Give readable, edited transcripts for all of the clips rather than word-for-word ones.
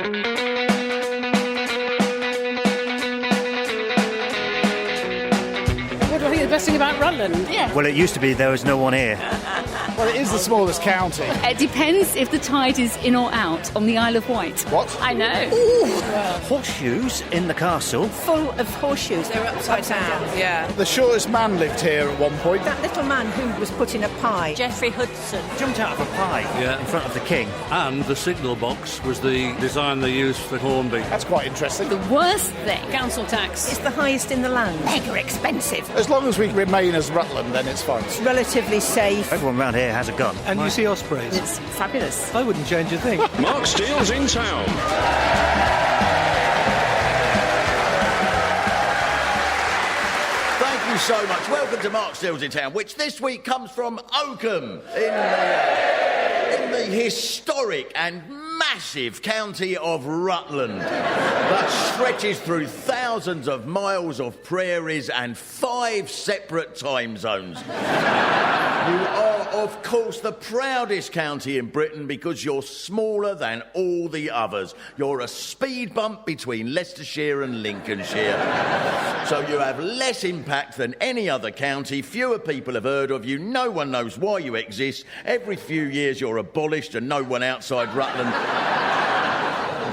What do I think the best thing about Rutland? Yeah. Well, it used to be there was no one here. Well, it is the smallest county. It depends if the tide is in or out on the Isle of Wight. What? I know. Horseshoes in the castle. Full of horseshoes. They're upside down. Yeah. The shortest man lived here at one point. That little man who was put in a pie. Jeffrey Hudson. Jumped out of a pie in front of the king. And the signal box was the design they used for Hornby. That's quite interesting. The worst thing. Council tax. It's the highest in the land. Mega expensive. As long as we remain as Rutland, then it's fine. It's relatively safe. Everyone around here has a gun. And you see ospreys. It's fabulous. I wouldn't change a thing. Mark Steele's in town. Thank you so much. Welcome to Mark Steele's in town, which this week comes from Oakham in the historic and massive county of Rutland that stretches through thousands of miles of prairies and 5 separate time zones. You are, of course, the proudest county in Britain because you're smaller than all the others. You're a speed bump between Leicestershire and Lincolnshire. So you have less impact than any other county. Fewer people have heard of you. No one knows why you exist. Every few years you're abolished and no one outside Rutland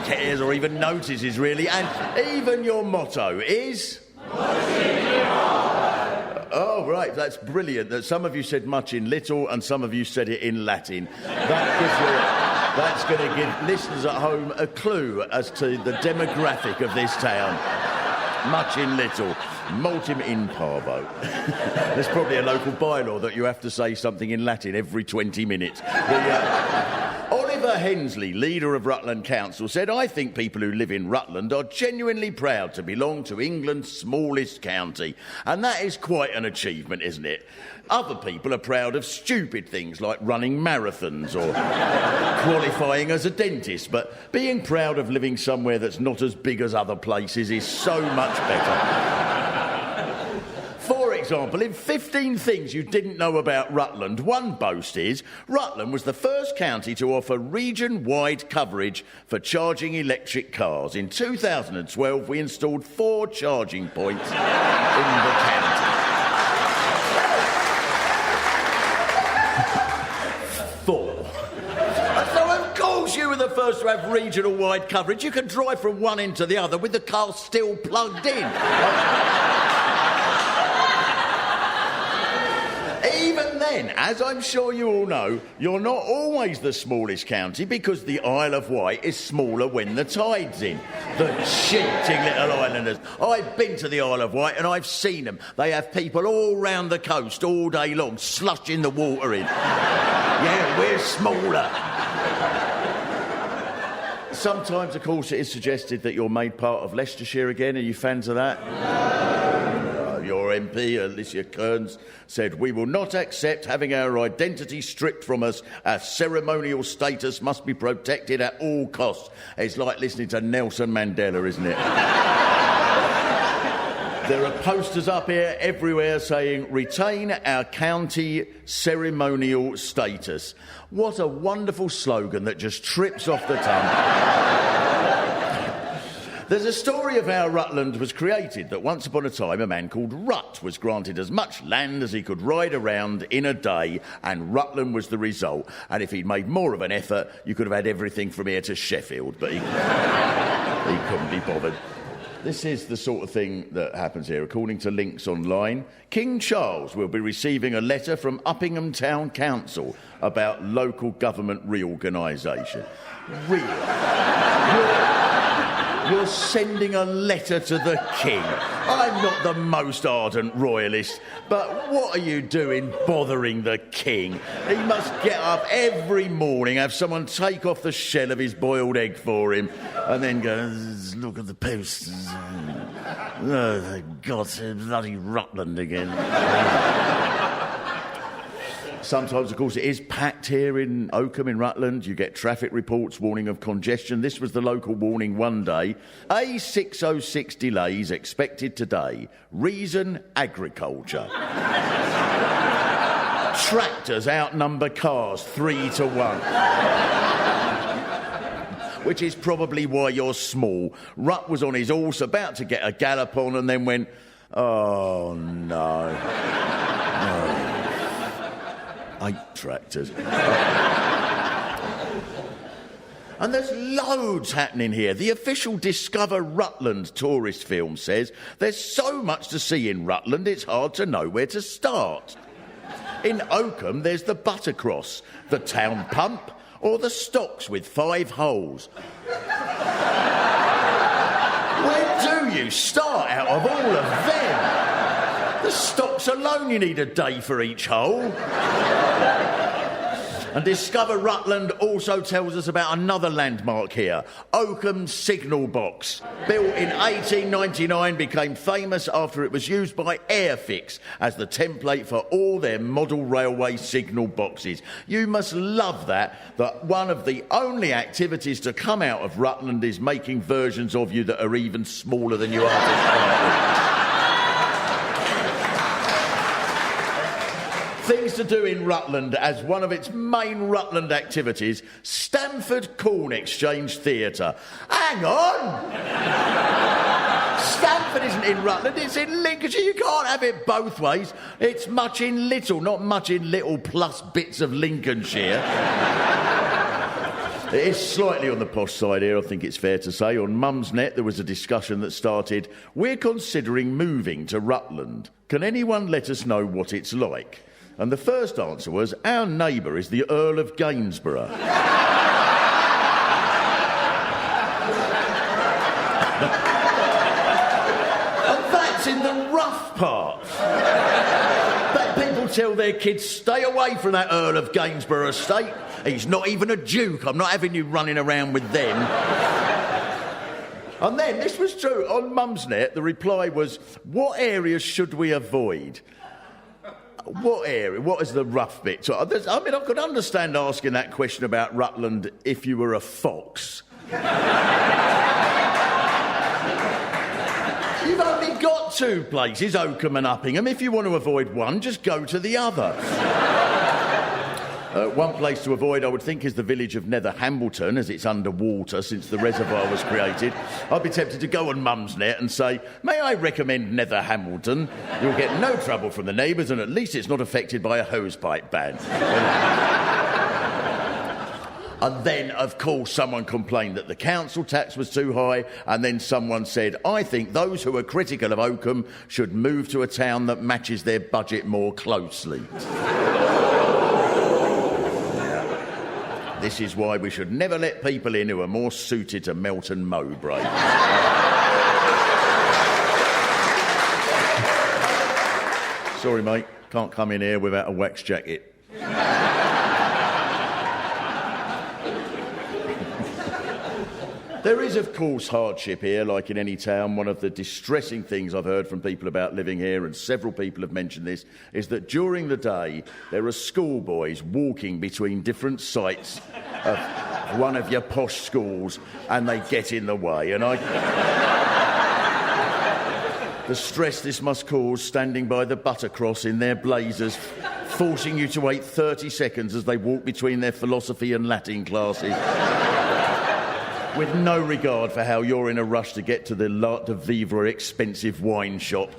cares or even notices, really. And even your motto is... Oh, right, that's brilliant. That some of you said much in little and some of you said it in Latin. That's going to give listeners at home a clue as to the demographic of this town. Much in little. Multum in parvo. There's probably a local bylaw that you have to say something in Latin every 20 minutes. Oliver Hensley, leader of Rutland Council, said, "I think people who live in Rutland are genuinely proud to belong to England's smallest county." And that is quite an achievement, isn't it? Other people are proud of stupid things like running marathons or qualifying as a dentist, but being proud of living somewhere that's not as big as other places is so much better. For example, in 15 things you didn't know about Rutland, one boast is Rutland was the first county to offer region-wide coverage for charging electric cars. In 2012, we installed 4 charging points in the county. 4. So, of course, you were the first to have regional-wide coverage. You can drive from one end to the other with the car still plugged in. Even then, as I'm sure you all know, you're not always the smallest county because the Isle of Wight is smaller when the tide's in. The cheating little islanders. I've been to the Isle of Wight and I've seen them. They have people all round the coast all day long slushing the water in. Yeah, we're smaller. Sometimes, of course, it is suggested that you're made part of Leicestershire again. Are you fans of that? Your MP, Alicia Kearns, said, "We will not accept having our identity stripped from us. Our ceremonial status must be protected at all costs." It's like listening to Nelson Mandela, isn't it? There are posters up here everywhere saying, "Retain our county ceremonial status." What a wonderful slogan that just trips off the tongue. There's a story of how Rutland was created, that once upon a time a man called Rut was granted as much land as he could ride around in a day, and Rutland was the result. And if he'd made more of an effort, you could have had everything from here to Sheffield, but he couldn't be bothered. This is the sort of thing that happens here. According to links online, King Charles will be receiving a letter from Uppingham Town Council about local government reorganisation. You're sending a letter to the King. I'm not the most ardent royalist, but what are you doing bothering the King? He must get up every morning, have someone take off the shell of his boiled egg for him, and then go, "Look at the post. Oh, thank God, bloody Rutland again." Sometimes, of course, it is packed here in Oakham in Rutland. You get traffic reports warning of congestion. This was the local warning one day. A606 delays expected today. Reason, agriculture. Tractors outnumber cars 3-1. which is probably why you're small. Rut was on his horse, about to get a gallop on, and then went, oh, no. Oh. 8 tractors. And there's loads happening here. The official Discover Rutland tourist film says there's so much to see in Rutland, it's hard to know where to start. In Oakham, there's the Buttercross, the town pump, or the stocks with 5 holes. Where do you start out of all of them? The stocks alone, you need a day for each hole. And Discover Rutland also tells us about another landmark here, Oakham Signal Box. Built in 1899, became famous after it was used by Airfix as the template for all their model railway signal boxes. You must love that one of the only activities to come out of Rutland is making versions of you that are even smaller than you are to start with. Things to do in Rutland as one of its main Rutland activities, Stamford Corn Exchange Theatre. Hang on! Stamford isn't in Rutland, it's in Lincolnshire. You can't have it both ways. It's much in little, not much in little plus bits of Lincolnshire. It is slightly on the posh side here, I think it's fair to say. On Mumsnet, there was a discussion that started, we're considering moving to Rutland. Can anyone let us know what it's like? And the first answer was, our neighbour is the Earl of Gainsborough. And that's in the rough parts. But people tell their kids, stay away from that Earl of Gainsborough estate. He's not even a duke. I'm not having you running around with them. And then, this was true, on Mumsnet, the reply was, what areas should we avoid? What area? What is the rough bit? So, I mean, I could understand asking that question about Rutland if you were a fox. You've only got 2 places, Oakham and Uppingham. If you want to avoid one, just go to the other. One place to avoid, I would think, is the village of Nether Hambleton, as it's underwater since the reservoir was created. I'd be tempted to go on Mumsnet and say, may I recommend Nether Hambleton? You'll get no trouble from the neighbours, and at least it's not affected by a hosepipe ban. And then, of course, someone complained that the council tax was too high, and then someone said, I think those who are critical of Oakham should move to a town that matches their budget more closely. This is why we should never let people in who are more suited to Melton Mowbray. Sorry, mate, can't come in here without a wax jacket. There is, of course, hardship here, like in any town. One of the distressing things I've heard from people about living here, and several people have mentioned this, is that during the day there are schoolboys walking between different sites of one of your posh schools, and they get in the way. And the stress this must cause, standing by the Buttercross in their blazers, forcing you to wait 30 seconds as they walk between their philosophy and Latin classes. With no regard for how you're in a rush to get to the L'Art de Vivre expensive wine shop.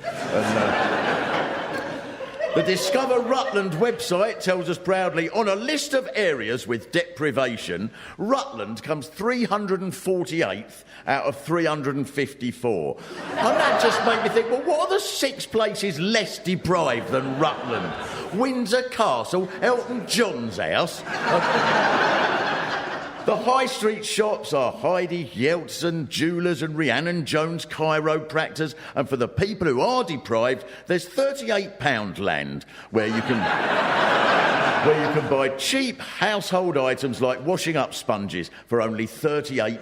The Discover Rutland website tells us proudly, on a list of areas with deprivation, Rutland comes 348th out of 354. And that just made me think, well, what are the 6 places less deprived than Rutland? Windsor Castle, Elton John's house. The high street shops are Heidi Yeltsin Jewellers and Rhiannon Jones Chiropractors, and for the people who are deprived, there's £38 land where you can buy cheap household items like washing up sponges for only £38.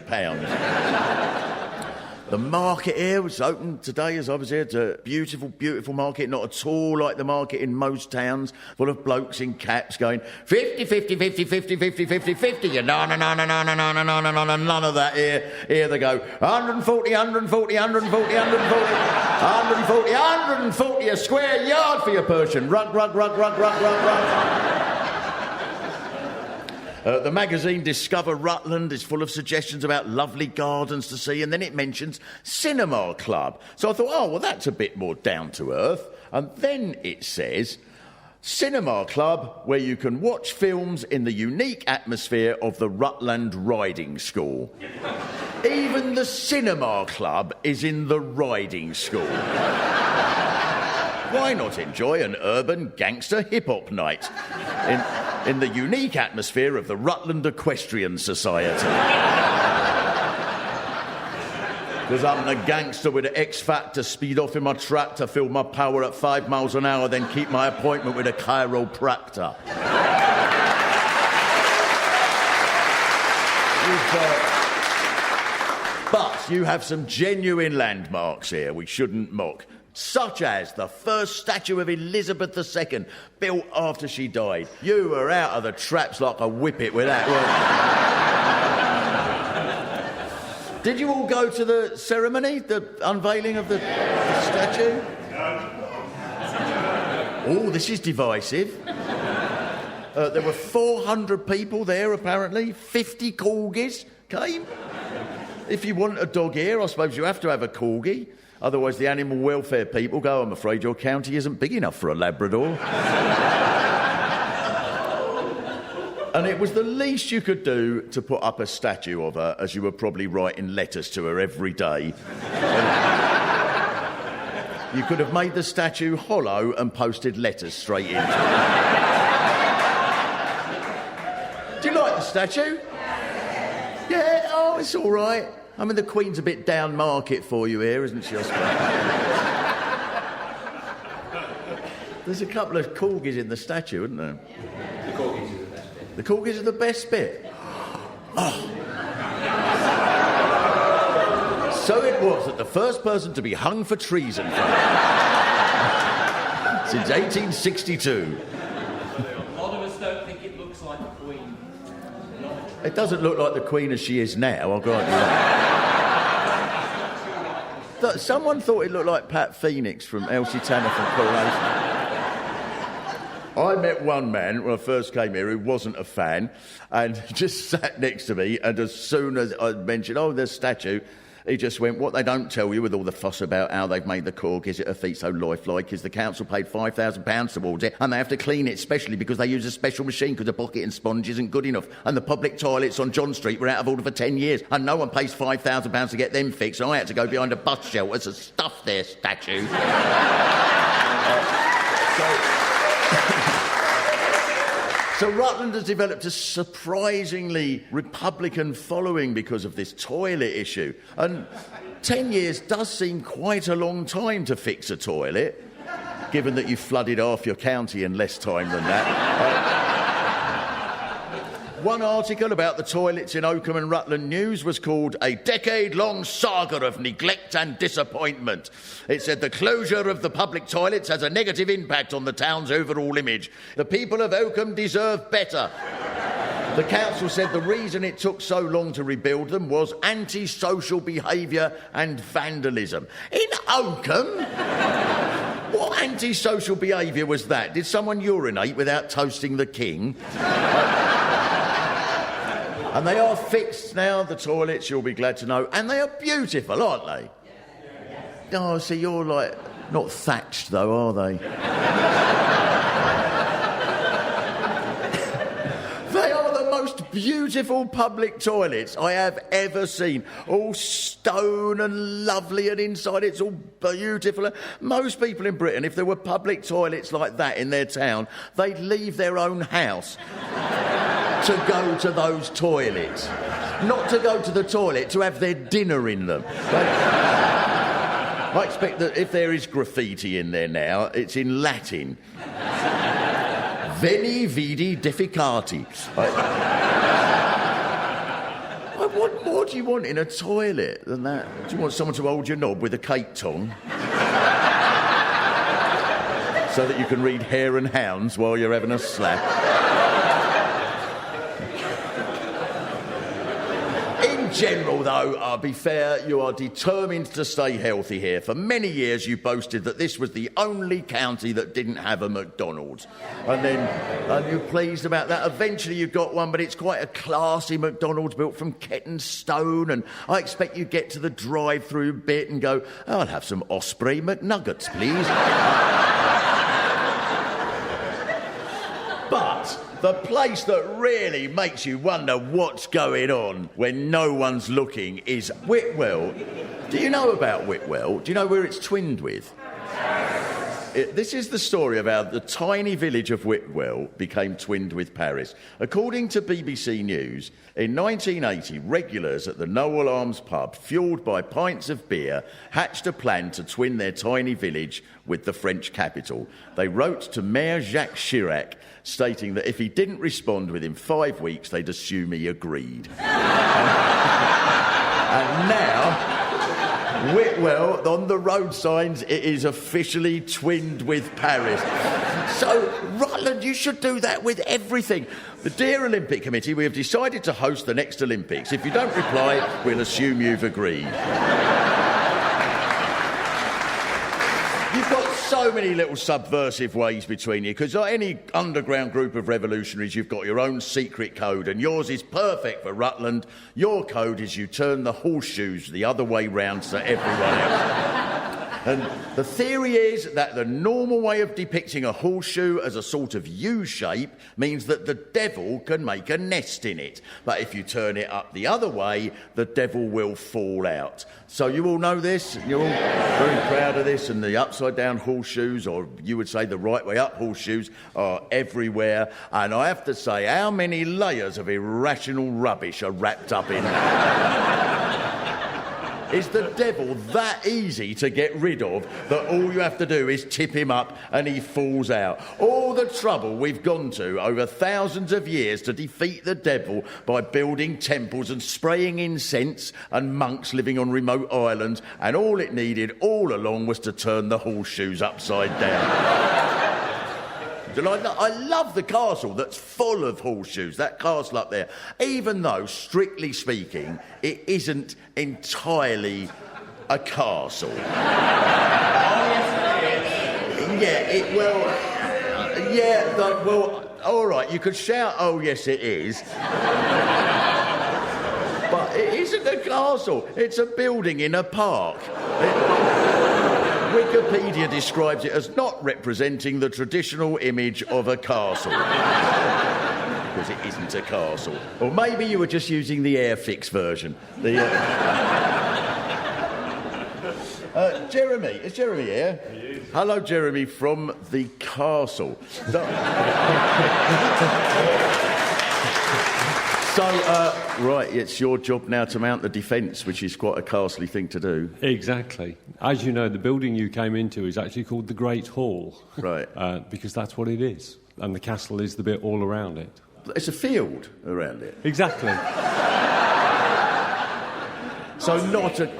The market here was open today as I was here. It's a beautiful, beautiful market, not at all like the market in most towns, full of blokes in caps going 50, 50, 50, 50, 50, 50, 50. No, none of that here. Here they go 140, 140, 140, 140, 140, 140 a square yard for your Persian. Rug. The magazine Discover Rutland is full of suggestions about lovely gardens to see, and then it mentions Cinema Club. So I thought, oh, well, that's a bit more down to earth. And then it says, Cinema Club, where you can watch films in the unique atmosphere of the Rutland Riding School. Even the Cinema Club is in the riding school. Why not enjoy an urban gangster hip-hop night in the unique atmosphere of the Rutland Equestrian Society? Because I'm the gangster with an X-Factor, speed off in my tractor, fill my power at 5 miles an hour, then keep my appointment with a chiropractor. But you have some genuine landmarks here we shouldn't mock, such as the first statue of Elizabeth II, built after she died. You were out of the traps like a whippet with that, weren't you? Did you all go to the ceremony, the unveiling of the statue? Oh, this is divisive. There were 400 people there, apparently. 50 corgis came. If you want a dog here, I suppose you have to have a corgi. Otherwise, the animal welfare people go, I'm afraid your county isn't big enough for a Labrador. And it was the least you could do to put up a statue of her, as you were probably writing letters to her every day. You could have made the statue hollow and posted letters straight into it. Do you like the statue? Yeah, oh, it's all right. I mean, the Queen's a bit down market for you here, isn't she, Oscar? There's a couple of corgis in the statue, isn't there? The corgis are the best bit. The corgis are the best bit? Oh. So it was that the first person to be hung for treason since 1862. A lot of us don't think it looks like the Queen. It doesn't look like the Queen as she is now, I'll grant you that. Someone thought it looked like Pat Phoenix from Elsie Tanner from Coronation. I met one man when I first came here who wasn't a fan and just sat next to me, and as soon as I mentioned, oh, there's a statue, he just went, what they don't tell you with all the fuss about how they've made the corgis at her feet so lifelike is the council paid £5,000 towards it, and they have to clean it specially because they use a special machine because the bucket and sponge isn't good enough, and the public toilets on John Street were out of order for 10 years, and no one pays £5,000 to get them fixed, and I had to go behind a bus shelter to stuff their statue. So Rutland has developed a surprisingly Republican following because of this toilet issue. And 10 years does seem quite a long time to fix a toilet, given that you've flooded half your county in less time than that. One article about the toilets in Oakham and Rutland News was called A Decade-Long Saga of Neglect and Disappointment. It said the closure of the public toilets has a negative impact on the town's overall image. The people of Oakham deserve better. The council said the reason it took so long to rebuild them was antisocial behaviour and vandalism. In Oakham? What antisocial behaviour was that? Did someone urinate without toasting the king? And they are fixed now, the toilets, you'll be glad to know. And they are beautiful, aren't they? Oh, see, you're like, not thatched though, are they? They are the most beautiful public toilets I have ever seen. All stone and lovely, and inside it's all beautiful. Most people in Britain, if there were public toilets like that in their town, they'd leave their own house to go to those toilets. Not to go to the toilet, to have their dinner in them. I expect that if there is graffiti in there now, it's in Latin. Veni vidi defecati. What more do you want in a toilet than that? Do you want someone to hold your knob with a cake tong? So that you can read Hare and Hounds while you're having a slap? In general, though, I'll be fair, you are determined to stay healthy here. For many years, you boasted that this was the only county that didn't have a McDonald's. And then, are you pleased about that? Eventually you got one, but it's quite a classy McDonald's built from Ketton stone, and I expect you get to the drive-through bit and go, I'll have some Osprey McNuggets, please. But the place that really makes you wonder what's going on when no one's looking is Whitwell. Do you know about Whitwell? Do you know where it's twinned with? This is the story of how the tiny village of Whitwell became twinned with Paris. According to BBC News, in 1980, regulars at the Noel Arms pub, fuelled by pints of beer, hatched a plan to twin their tiny village with the French capital. They wrote to Mayor Jacques Chirac, stating that if he didn't respond within 5 weeks, they'd assume he agreed. And now, Whitwell, on the road signs, it is officially twinned with Paris. So, Rutland, you should do that with everything. The Dear Olympic Committee, we have decided to host the next Olympics. If you don't reply, we'll assume you've agreed. You've got so many little subversive ways between you, because like any underground group of revolutionaries, you've got your own secret code, and yours is perfect for Rutland. Your code is you turn the horseshoes the other way round so everyone else. And the theory is that the normal way of depicting a horseshoe as a sort of U-shape means that the devil can make a nest in it. But if you turn it up the other way, the devil will fall out. So you all know this, you're all very proud of this, and the upside-down horseshoes, or you would say the right way up horseshoes, are everywhere. And I have to say, how many layers of irrational rubbish are wrapped up in that? Is the devil that easy to get rid of that all you have to do is tip him up and he falls out? All the trouble we've gone to over thousands of years to defeat the devil by building temples and spraying incense and monks living on remote islands, and all it needed all along was to turn the horseshoes upside down. I love the castle that's full of horseshoes, that castle up there, even though, strictly speaking, it isn't entirely a castle. All right, you could shout, oh, yes, it is. But it isn't a castle, it's a building in a park. Wikipedia describes it as not representing the traditional image of a castle. Because it isn't a castle. Or maybe you were just using the Airfix version. Jeremy, is Jeremy here? He is. Hello, Jeremy, from the castle. Right, it's your job now to mount the defence, which is quite a costly thing to do. Exactly. As you know, the building you came into is actually called the Great Hall. Right. Because that's what it is. And the castle is the bit all around it. It's a field around it. Exactly. So not a...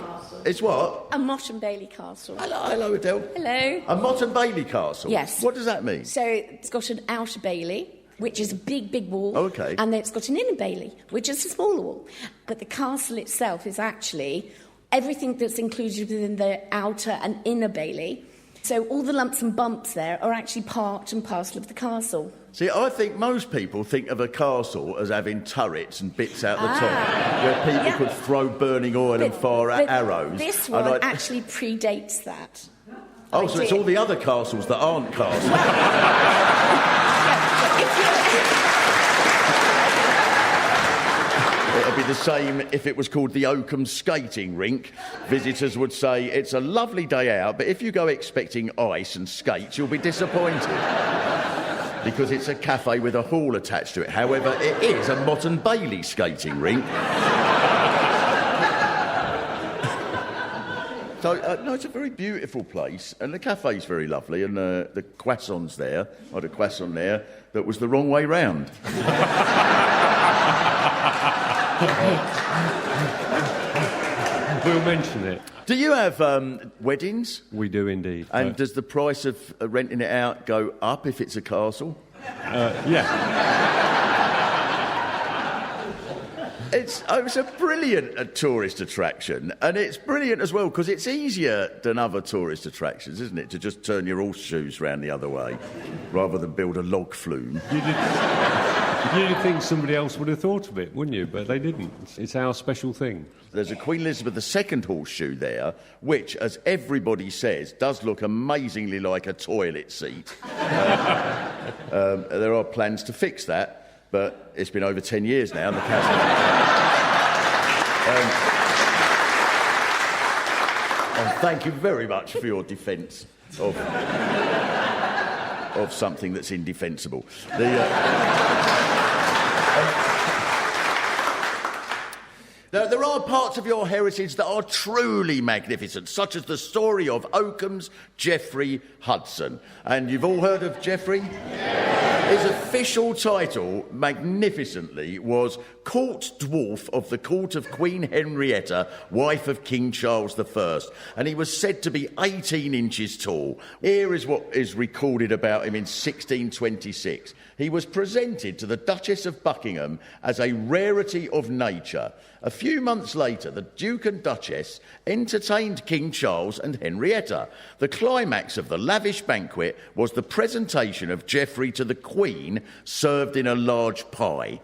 It's what? A Mott and Bailey castle. Hello, Adele. Hello. A Mott and Bailey castle? Yes. What does that mean? So it's got an outer bailey, which is a big, big wall. Oh, okay. And then it's got an inner bailey, which is a smaller wall. But the castle itself is actually everything that's included within the outer and inner bailey. So all the lumps and bumps there are actually part and parcel of the castle. See, I think most people think of a castle as having turrets and bits out the top, where people could throw burning oil and fire arrows. This one actually predates that. Oh, so it's all the other castles that aren't castles. It'll be the same if it was called the Oakham skating rink. Visitors would say, it's a lovely day out, but if you go expecting ice and skates, you'll be disappointed. Because it's a cafe with a hall attached to it. However, it is a Mott and Bailey skating rink. So, no, it's a very beautiful place, and the cafe's very lovely, and the croissant's there. I had a croissant there that was the wrong way round. We'll mention it. Do you have weddings? We do indeed. And does the price of renting it out go up if it's a castle? Yeah. It's a brilliant tourist attraction, and it's brilliant as well because it's easier than other tourist attractions, isn't it, to just turn your horseshoes round the other way rather than build a log flume. You'd think somebody else would have thought of it, wouldn't you? But they didn't. It's our special thing. There's a Queen Elizabeth II horseshoe there, which, as everybody says, does look amazingly like a toilet seat. There are plans to fix that, but it's been over 10 years now, and the council... and thank you very much for your defence of something that's indefensible. Now, there are parts of your heritage that are truly magnificent, such as the story of Oakham's Geoffrey Hudson. And you've all heard of Geoffrey? His official title, magnificently, was Court Dwarf of the Court of Queen Henrietta, wife of King Charles I. And he was said to be 18 inches tall. Here is what is recorded about him in 1626. He was presented to the Duchess of Buckingham as a rarity of nature. A few months later, the Duke and Duchess entertained King Charles and Henrietta. The climax of the lavish banquet was the presentation of Geoffrey to the Queen, served in a large pie.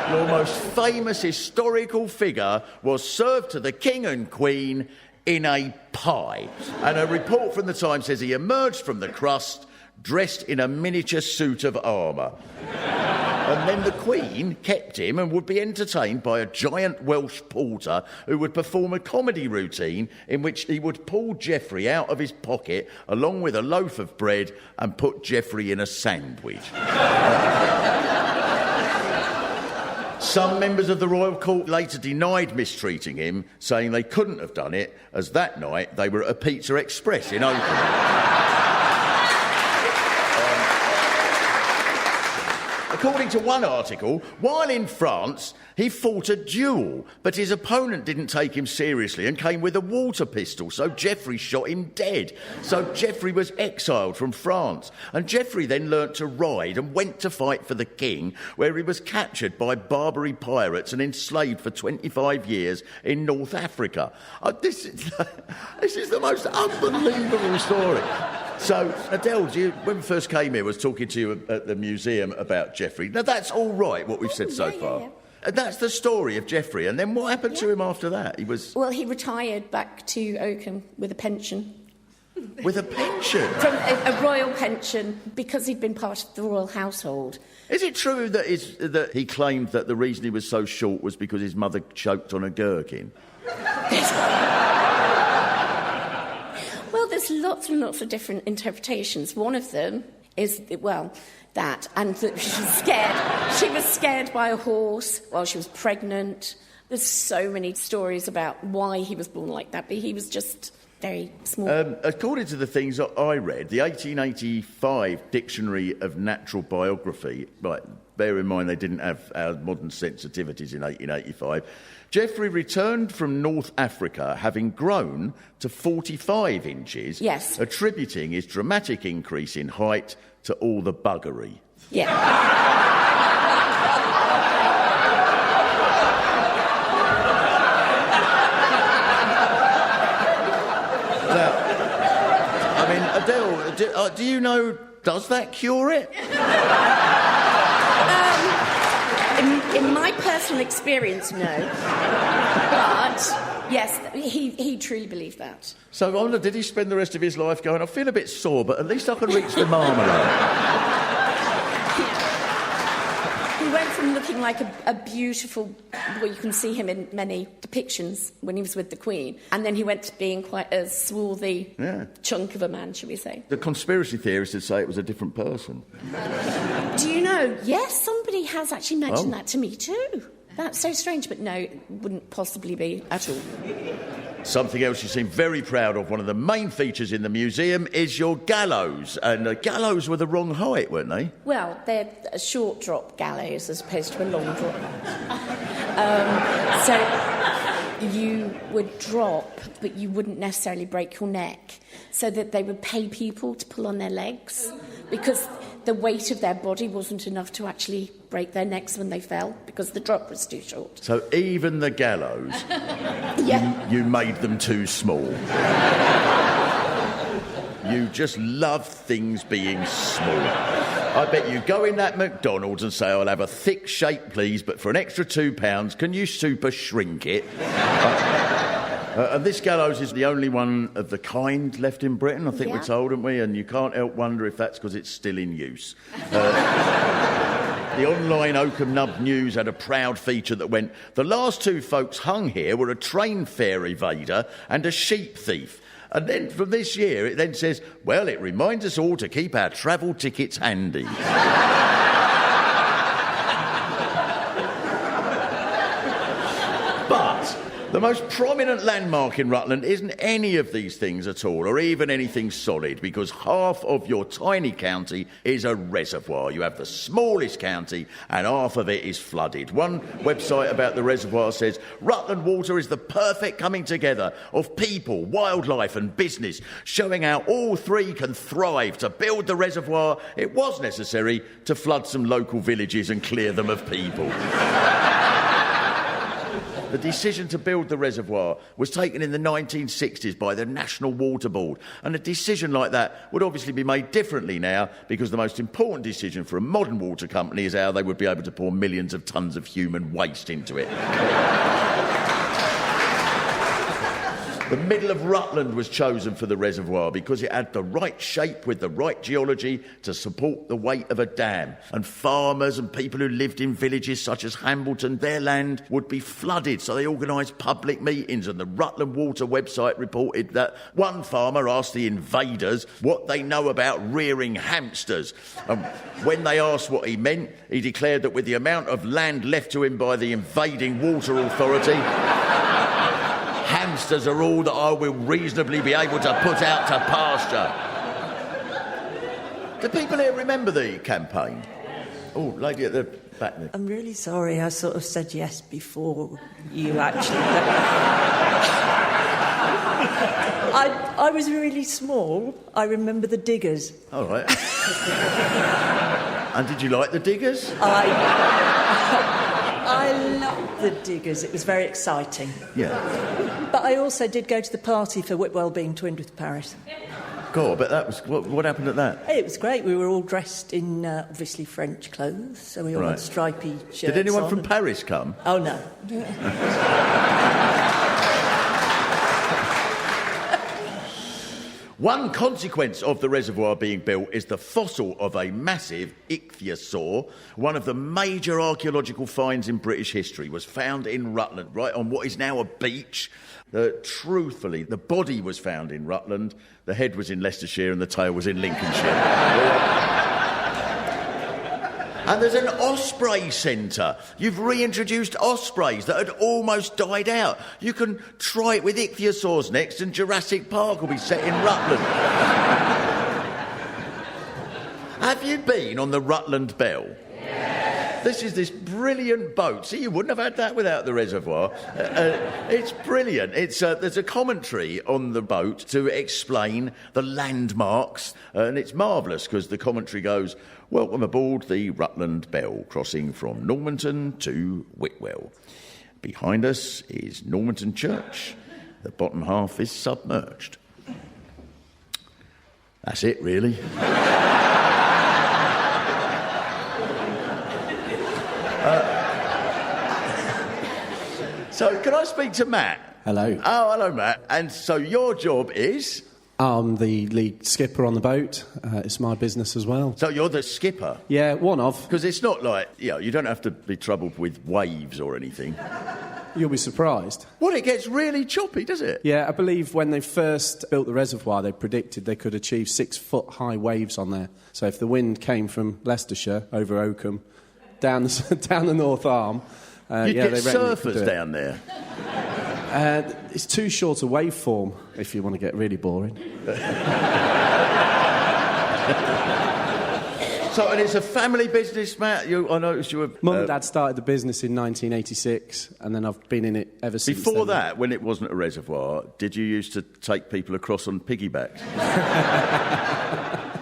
Your most famous historical figure was served to the King and Queen in a pie. And a report from the Times says he emerged from the crust dressed in a miniature suit of armour. And then the Queen kept him and would be entertained by a giant Welsh porter who would perform a comedy routine in which he would pull Geoffrey out of his pocket along with a loaf of bread and put Geoffrey in a sandwich. Some members of the royal court later denied mistreating him, saying they couldn't have done it, as that night they were at a Pizza Express in Oakham. According to one article, while in France, he fought a duel, but his opponent didn't take him seriously and came with a water pistol, so Geoffrey shot him dead. So Geoffrey was exiled from France, and Geoffrey then learnt to ride and went to fight for the king, where he was captured by Barbary pirates and enslaved for 25 years in North Africa. This is the most unbelievable story. So, Adele, when we first came here, I was talking to you at the museum about Geoffrey. Now, that's all right, what we've said so far. Yeah. And that's the story of Geoffrey. And then what happened to him after that? Well, he retired back to Oakham with a pension. With a pension? From a royal pension, because he'd been part of the royal household. Is it true that he claimed that the reason he was so short was because his mother choked on a gherkin? Well, there's lots and lots of different interpretations. One of them is, that, and that she was scared. She was scared by a horse while she was pregnant. There's so many stories about why he was born like that, but he was just very small. According to the things that I read, the 1885 Dictionary of Natural Biography, right, bear in mind they didn't have our modern sensitivities in 1885, Geoffrey returned from North Africa having grown to 45 inches, yes, attributing his dramatic increase in height to all the buggery. Yeah. Now, I mean, Adele, do you know, does that cure it? In my personal experience, no. But, yes, he truly believed that. So, I wonder, did he spend the rest of his life going, I feel a bit sore, but at least I can reach the marmalade? He went from looking like a beautiful... Well, you can see him in many depictions when he was with the Queen, and then he went to being quite a swarthy chunk of a man, shall we say. The conspiracy theorists would say it was a different person. Do you know? Yes, somebody has actually mentioned that to me too. That's so strange, but no, it wouldn't possibly be at all. Something else you seem very proud of, one of the main features in the museum, is your gallows. And the gallows were the wrong height, weren't they? Well, they're a short drop gallows as opposed to a long drop. So you would drop, but you wouldn't necessarily break your neck, so that they would pay people to pull on their legs, because the weight of their body wasn't enough to actually break their necks when they fell because the drop was too short. So even the gallows, Yeah. you made them too small. You just love things being small. I bet you go in that McDonald's and say, I'll have a thick shake, please, but for an extra £2, can you super shrink it? And this gallows is the only one of the kind left in Britain, I think we're told, aren't we? And you can't help wonder if that's because it's still in use. The online Oakham Nub News had a proud feature that went, the last two folks hung here were a train fare evader and a sheep thief. And then from this year, it then says, well, it reminds us all to keep our travel tickets handy. But the most prominent landmark in Rutland isn't any of these things at all, or even anything solid, because half of your tiny county is a reservoir. You have the smallest county, and half of it is flooded. One website about the reservoir says, Rutland water is the perfect coming together of people, wildlife and business, showing how all three can thrive. To build the reservoir, it was necessary to flood some local villages and clear them of people. The decision to build the reservoir was taken in the 1960s by the National Water Board, and a decision like that would obviously be made differently now, because the most important decision for a modern water company is how they would be able to pour millions of tonnes of human waste into it. The middle of Rutland was chosen for the reservoir because it had the right shape with the right geology to support the weight of a dam. And farmers and people who lived in villages such as Hambleton, their land would be flooded, so they organised public meetings, and the Rutland Water website reported that one farmer asked the invaders what they know about rearing hamsters. And when they asked what he meant, he declared that with the amount of land left to him by the invading water authority, hamsters are all that I will reasonably be able to put out to pasture. Do people here remember the campaign? Oh, lady at the back there. I'm really sorry, I sort of said yes before you actually... I was really small. I remember the Diggers. All right. And did you like the Diggers? I loved the Diggers. It was very exciting. Yeah. But I also did go to the party for Whitwell being twinned with Paris. God, but that was... What happened at that? It was great. We were all dressed in, obviously, French clothes, so we all had stripy shirts. Did anyone from and... Paris come? Oh, no. One consequence of the reservoir being built is the fossil of a massive ichthyosaur. One of the major archaeological finds in British history was found in Rutland, right on what is now a beach. Truthfully, the body was found in Rutland, the head was in Leicestershire and the tail was in Lincolnshire. And there's an osprey centre. You've reintroduced ospreys that had almost died out. You can try it with ichthyosaurs next, and Jurassic Park will be set in Rutland. Have you been on the Rutland Bell? Yes. This is this brilliant boat. See, you wouldn't have had that without the reservoir. It's brilliant. There's a commentary on the boat to explain the landmarks, and it's marvellous because the commentary goes, welcome aboard the Rutland Bell, crossing from Normanton to Whitwell. Behind us is Normanton Church. The bottom half is submerged. That's it, really. So, can I speak to Matt? Hello. Oh, hello, Matt. And so your job is... I'm the lead skipper on the boat. It's my business as well. So you're the skipper? Yeah, one of. Because it's not like, you don't have to be troubled with waves or anything. You'll be surprised. Well, it gets really choppy, does it? Yeah, I believe when they first built the reservoir, they predicted they could achieve 6-foot-high waves on there. So if the wind came from Leicestershire over Oakham, down the North Arm... You'd get surfers down there. It's too short a waveform, if you want to get really boring. So, and it's a family business, Matt? I noticed you were... Mum and Dad started the business in 1986, and then I've been in it ever since. Before that, when it wasn't a reservoir, did you used to take people across on piggybacks?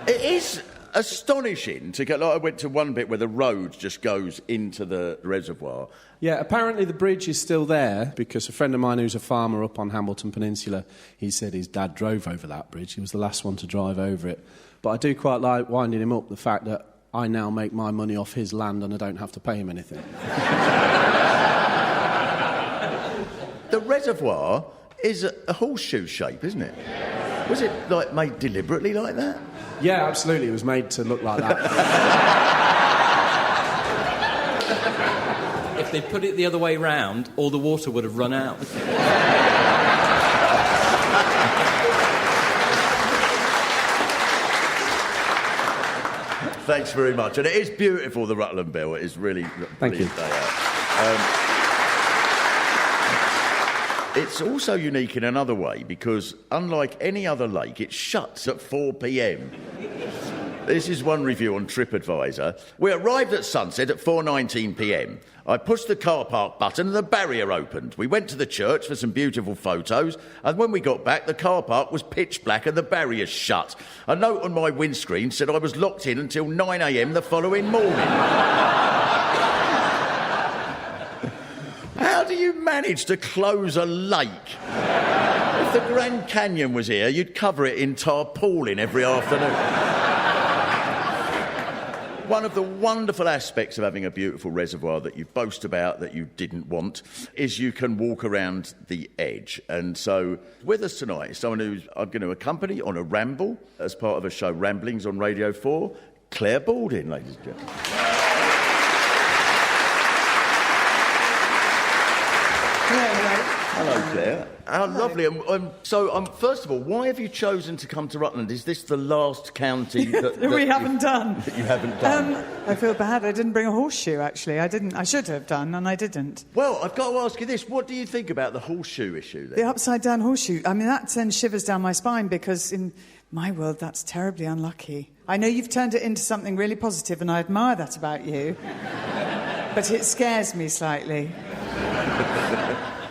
It is astonishing to get. Like, I went to one bit where the road just goes into the reservoir. Yeah, apparently the bridge is still there because a friend of mine who's a farmer up on Hambleton Peninsula, he said his dad drove over that bridge. He was the last one to drive over it. But I do quite like winding him up, the fact that I now make my money off his land and I don't have to pay him anything. The reservoir is a horseshoe shape, isn't it? Was it, like, made deliberately like that? Yeah, absolutely. It was made to look like that. If they put it the other way round, all the water would have run out. Thanks very much. And it is beautiful, the Rutland Bell. It is really Thank you. day out. It's also unique in another way because, unlike any other lake, it shuts at 4 p.m. This is one review on TripAdvisor. We arrived at sunset at 4:19 p.m. I pushed the car park button and the barrier opened. We went to the church for some beautiful photos, and when we got back, the car park was pitch black and the barriers shut. A note on my windscreen said I was locked in until 9 a.m. the following morning. How do you manage to close a lake? If the Grand Canyon was here, you'd cover it in tarpaulin every afternoon. One of the wonderful aspects of having a beautiful reservoir that you boast about that you didn't want is you can walk around the edge. And so with us tonight is someone who I'm going to accompany on a ramble as part of a show, Ramblings on Radio 4, Claire Balding, ladies and gentlemen. Hello, Claire. How lovely. So, first of all, why have you chosen to come to Rutland? Is this the last county that we haven't done? That you haven't done? I feel bad. I didn't bring a horseshoe, actually. I should have done, and I didn't. Well, I've got to ask you this. What do you think about the horseshoe issue, then? The upside-down horseshoe. I mean, that sends shivers down my spine because in my world, that's terribly unlucky. I know you've turned it into something really positive, and I admire that about you. But it scares me slightly.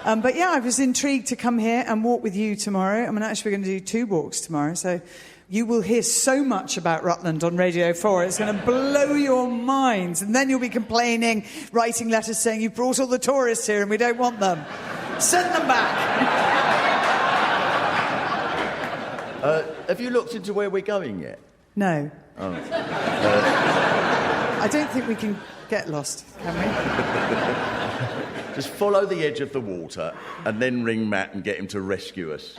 But yeah, I was intrigued to come here and walk with you tomorrow. I mean, actually, we're going to do 2 walks tomorrow, so you will hear so much about Rutland on Radio 4. It's going to blow your minds, and then you'll be complaining, writing letters saying you've brought all the tourists here and we don't want them. Send them back. Have you looked into where we're going yet? No. Oh. I don't think we can get lost, can we? Just follow the edge of the water and then ring Matt and get him to rescue us.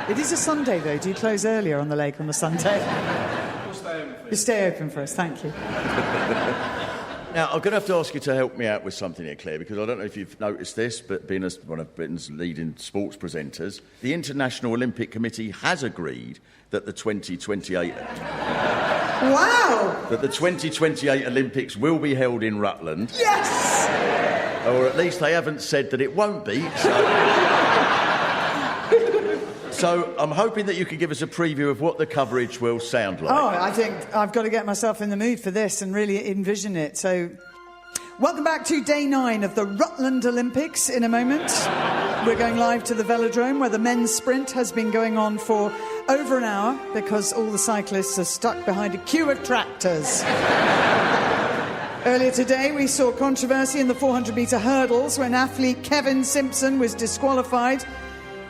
It is a Sunday, though. Do you close earlier on the lake on a Sunday? We'll stay open for you. You stay open for us, thank you. Now, I'm going to have to ask you to help me out with something here, Claire, because I don't know if you've noticed this, but being one of Britain's leading sports presenters, the International Olympic Committee has agreed that the 2028... Wow! That the 2028 Olympics will be held in Rutland. Yes! Or at least they haven't said that it won't be, so I'm hoping that you can give us a preview of what the coverage will sound like. Oh, I think I've got to get myself in the mood for this and really envision it. So, welcome back to day 9 of the Rutland Olympics in a moment. We're going live to the velodrome where the men's sprint has been going on for over an hour because all the cyclists are stuck behind a queue of tractors. Earlier today, we saw controversy in the 400-metre hurdles when athlete Kevin Simpson was disqualified.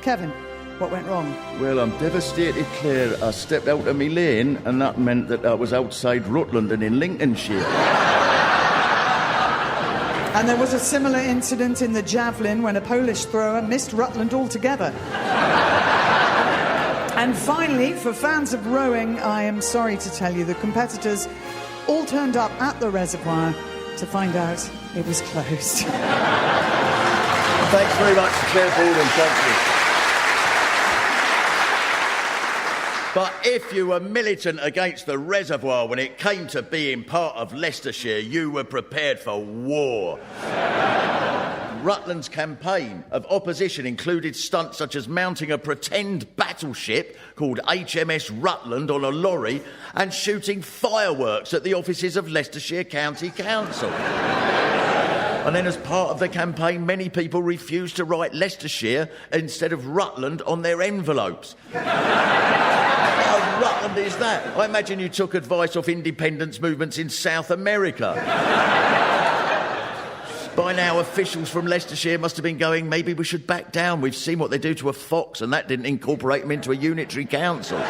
Kevin, what went wrong? Well, I'm devastated, Claire. I stepped out of my lane and that meant that I was outside Rutland and in Lincolnshire. And there was a similar incident in the javelin when a Polish thrower missed Rutland altogether. And finally, for fans of rowing, I am sorry to tell you the competitors all turned up at the reservoir to find out it was closed. Thanks very much to Claire Balding, thank you. But if you were militant against the reservoir when it came to being part of Leicestershire, you were prepared for war. Rutland's campaign of opposition included stunts such as mounting a pretend battleship called HMS Rutland on a lorry and shooting fireworks at the offices of Leicestershire County Council. And then as part of the campaign, many people refused to write Leicestershire instead of Rutland on their envelopes. Rutland is that? I imagine you took advice off independence movements in South America. By now, officials from Leicestershire must have been going, maybe we should back down. We've seen what they do to a fox, and that didn't incorporate them into a unitary council. And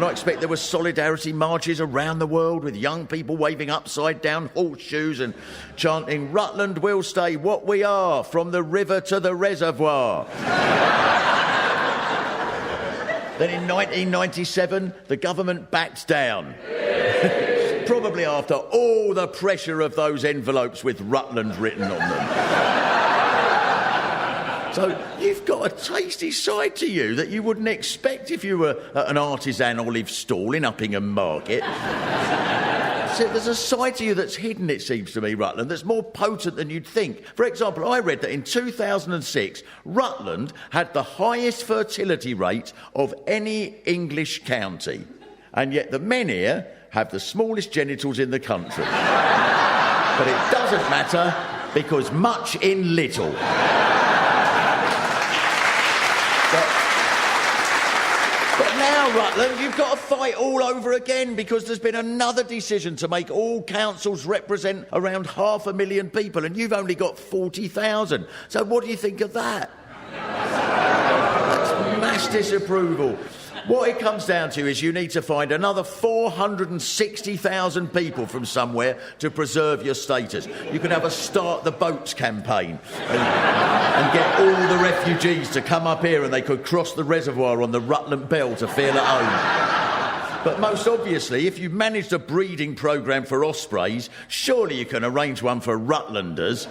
I expect there were solidarity marches around the world with young people waving upside-down horseshoes and chanting, Rutland will stay what we are, from the river to the reservoir. Then in 1997, the government backed down. Probably after all the pressure of those envelopes with Rutland written on them. So you've got a tasty side to you that you wouldn't expect if you were at an artisan olive stall in Uppingham Market. So there's a side to you that's hidden, it seems to me, Rutland, that's more potent than you'd think. For example, I read that in 2006, Rutland had the highest fertility rate of any English county. And yet the men here have the smallest genitals in the country. But it doesn't matter, because much in little. But now, Rutland, you've got to fight all over again, because there's been another decision to make all councils represent around 500,000 people, and you've only got 40,000. So what do you think of that? That's mass disapproval. What it comes down to is you need to find another 460,000 people from somewhere to preserve your status. You can have a Start the Boats campaign and get all the refugees to come up here, and they could cross the reservoir on the Rutland Bell to feel at home. But most obviously, if you've managed a breeding programme for ospreys, surely you can arrange one for Rutlanders.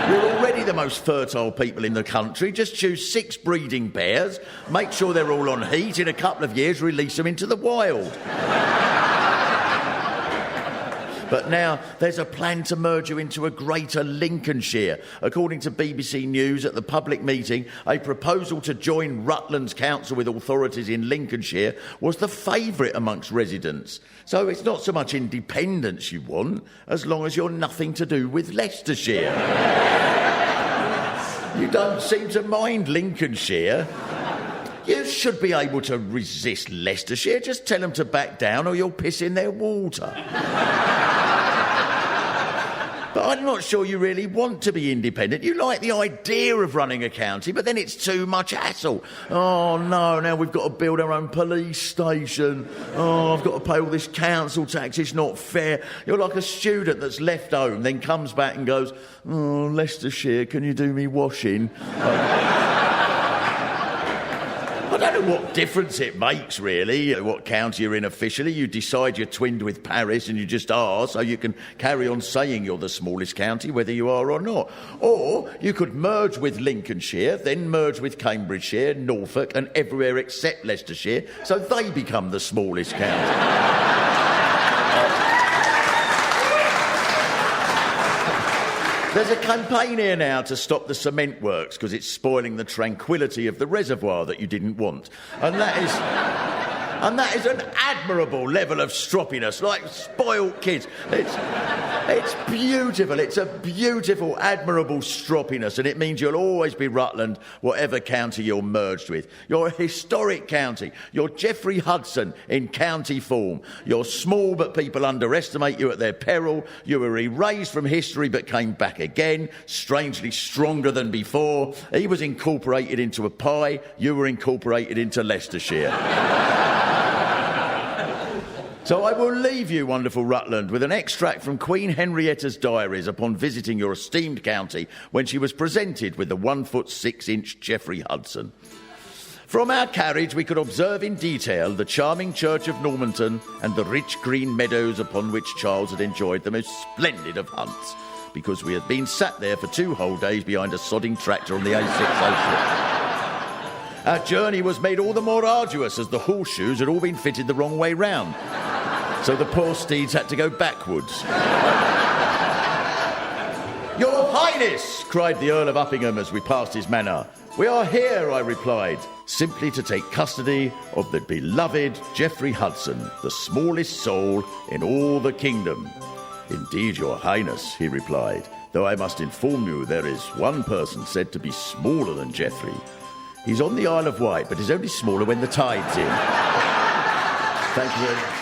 You're already the most fertile people in the country. Just choose 6 breeding pairs, make sure they're all on heat. In a couple of years, release them into the wild. But now there's a plan to merge you into a greater Lincolnshire. According to BBC News, at the public meeting, a proposal to join Rutland's council with authorities in Lincolnshire was the favourite amongst residents. So it's not so much independence you want, as long as you're nothing to do with Leicestershire. You don't seem to mind Lincolnshire. You should be able to resist Leicestershire. Just tell them to back down, or you'll piss in their water. But I'm not sure you really want to be independent. You like the idea of running a county, but then it's too much hassle. Oh, no, now we've got to build our own police station. Oh, I've got to pay all this council tax. It's not fair. You're like a student that's left home, then comes back and goes, oh, Leicestershire, can you do me washing? I don't know what difference it makes, really, what county you're in officially. You decide you're twinned with Paris and you just are, so you can carry on saying you're the smallest county, whether you are or not. Or you could merge with Lincolnshire, then merge with Cambridgeshire, Norfolk and everywhere except Leicestershire, so they become the smallest county. There's a campaign here now to stop the cement works because it's spoiling the tranquility of the reservoir that you didn't want. And that is an admirable level of stroppiness, like spoilt kids. It's beautiful. It's a beautiful, admirable stroppiness, and it means you'll always be Rutland, whatever county you're merged with. You're a historic county. You're Geoffrey Hudson in county form. You're small, but people underestimate you at their peril. You were erased from history, but came back again, strangely stronger than before. He was incorporated into a pie. You were incorporated into Leicestershire. So I will leave you, wonderful Rutland, with an extract from Queen Henrietta's diaries upon visiting your esteemed county when she was presented with the 1-foot-6-inch Geoffrey Hudson. From our carriage we could observe in detail the charming church of Normanton and the rich green meadows upon which Charles had enjoyed the most splendid of hunts, because we had been sat there for 2 whole days behind a sodding tractor on the A606. Our journey was made all the more arduous as the horseshoes had all been fitted the wrong way round. So the poor steeds had to go backwards. Your Highness, cried the Earl of Uppingham as we passed his manor. We are here, I replied, simply to take custody of the beloved Geoffrey Hudson, the smallest soul in all the kingdom. Indeed, Your Highness, he replied, though I must inform you there is one person said to be smaller than Geoffrey. He's on the Isle of Wight, but he's only smaller when the tide's in. Thank you very much.